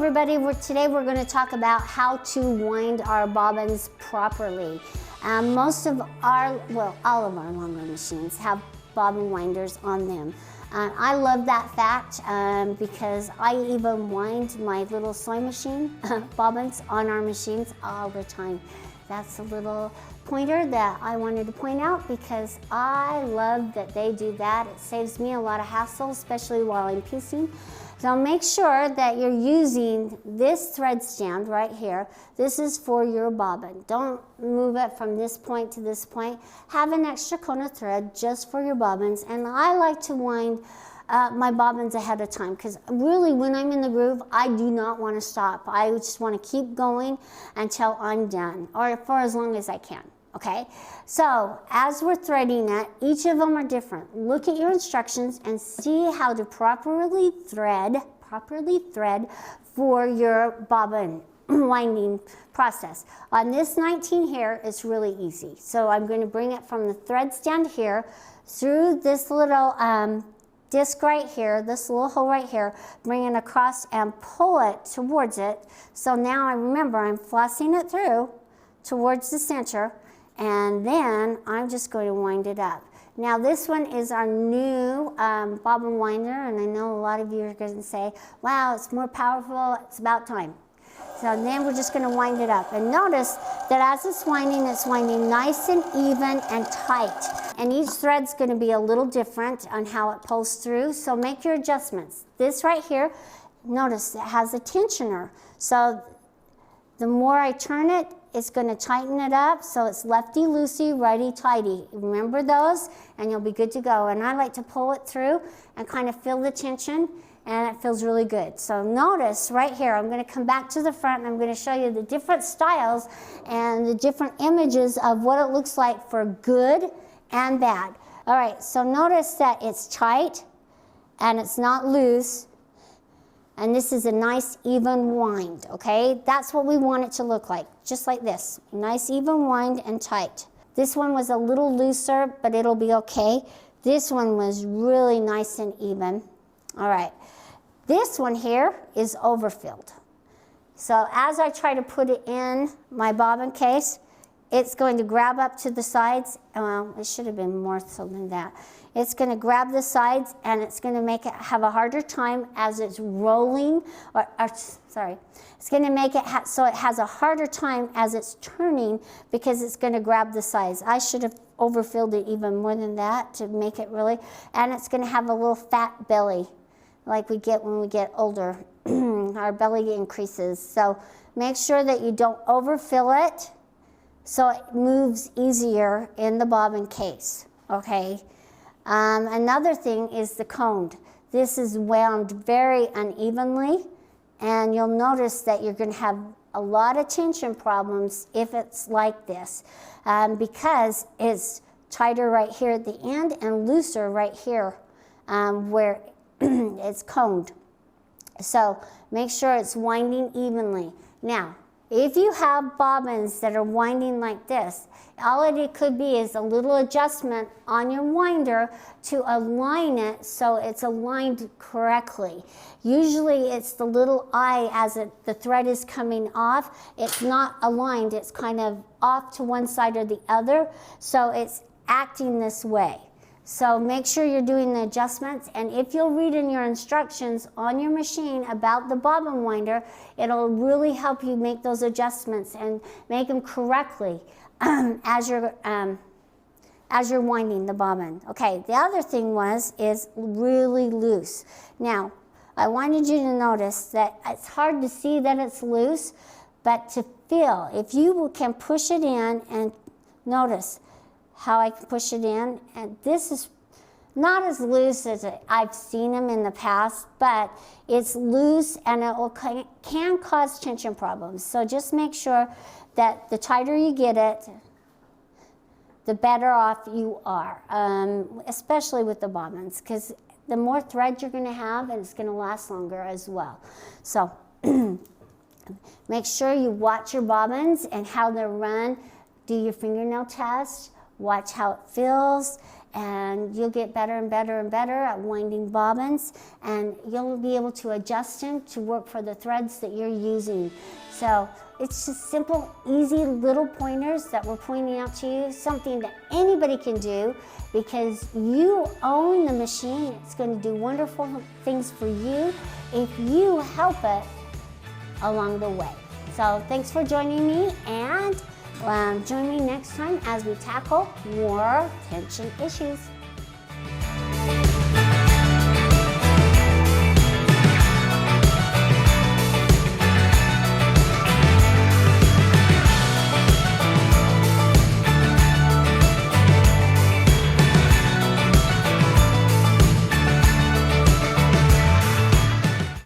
everybody, today we're going to talk about how to wind our bobbins properly. Most of our, well, all of our longer machines have bobbin winders on them. I love that fact because I even wind my little sewing machine bobbins on our machines all the time. That's a little pointer that I wanted to point out because I love that they do that. It saves me a lot of hassle, especially while I'm piecing. So make sure that you're using this thread stand right here. This is for your bobbin. Don't move it from this point to this point. Have an extra cone of thread just for your bobbins. And I like to wind my bobbins ahead of time because really when I'm in the groove, I do not want to stop. I just want to keep going until I'm done or for as long as I can. Okay, so as we're threading it, each of them are different. Look at your instructions and see how to properly thread for your bobbin winding process. On this 19 here, it's really easy. So I'm going to bring it from the thread stand here through this little disc right here, this little hole right here, bring it across and pull it towards it. So now I remember I'm flossing it through towards the center. And then I'm just going to wind it up. Now this one is our new bobbin winder, and I know a lot of you are going to say, wow, it's more powerful, it's about time. So then we're just going to wind it up. And notice that as it's winding nice and even and tight. And each thread's going to be a little different on how it pulls through, so make your adjustments. This right here, notice it has a tensioner. So the more I turn it, it's going to tighten it up so it's lefty-loosey, righty-tighty. Remember those and you'll be good to go. And I like to pull it through and kind of feel the tension and it feels really good. So notice right here, I'm going to come back to the front and I'm going to show you the different styles and the different images of what it looks like for good and bad. All right, so notice that it's tight and it's not loose. And this is a nice even wind, okay? That's what we want it to look like, just like this. Nice even wind and tight. This one was a little looser, but it'll be okay. This one was really nice and even. All right, this one here is overfilled. So as I try to put it in my bobbin case, it's going to grab up to the sides. Well, it should have been more so than that. It's going to grab the sides and it's going to make it have a harder time as it's rolling, it's going to make it so it has a harder time as it's turning because it's going to grab the sides. I should have overfilled it even more than that to make it really, and it's going to have a little fat belly like we get when we get older. Our belly increases. So make sure that you don't overfill it so it moves easier in the bobbin case, okay? Another thing is the cone. This is wound very unevenly, and you'll notice that you're going to have a lot of tension problems if it's like this because it's tighter right here at the end and looser right here where it's coned. So make sure it's winding evenly. Now, if you have bobbins that are winding like this, all it could be is a little adjustment on your winder to align it so it's aligned correctly. Usually it's the little eye as the thread is coming off. It's not aligned. It's kind of off to one side or the other, so it's acting this way. So make sure you're doing the adjustments, and if you'll read in your instructions on your machine about the bobbin winder, it'll really help you make those adjustments and make them correctly as you're winding the bobbin. Okay, the other thing is really loose. Now, I wanted you to notice that it's hard to see that it's loose, but to feel, if you can push it in and notice how I can push it in, and this is not as loose as I've seen them in the past, but it's loose and it can cause tension problems. So just make sure that the tighter you get it, the better off you are, especially with the bobbins, because the more thread you're going to have, and it's going to last longer as well. So make sure you watch your bobbins and how they're run. Do your fingernail test. Watch how it feels, and you'll get better and better and better at winding bobbins, and you'll be able to adjust them to work for the threads that you're using. So it's just simple, easy little pointers that we're pointing out to you, something that anybody can do because you own the machine. It's going to do wonderful things for you if you help it along the way. So thanks for joining me, and join me next time as we tackle more tension issues.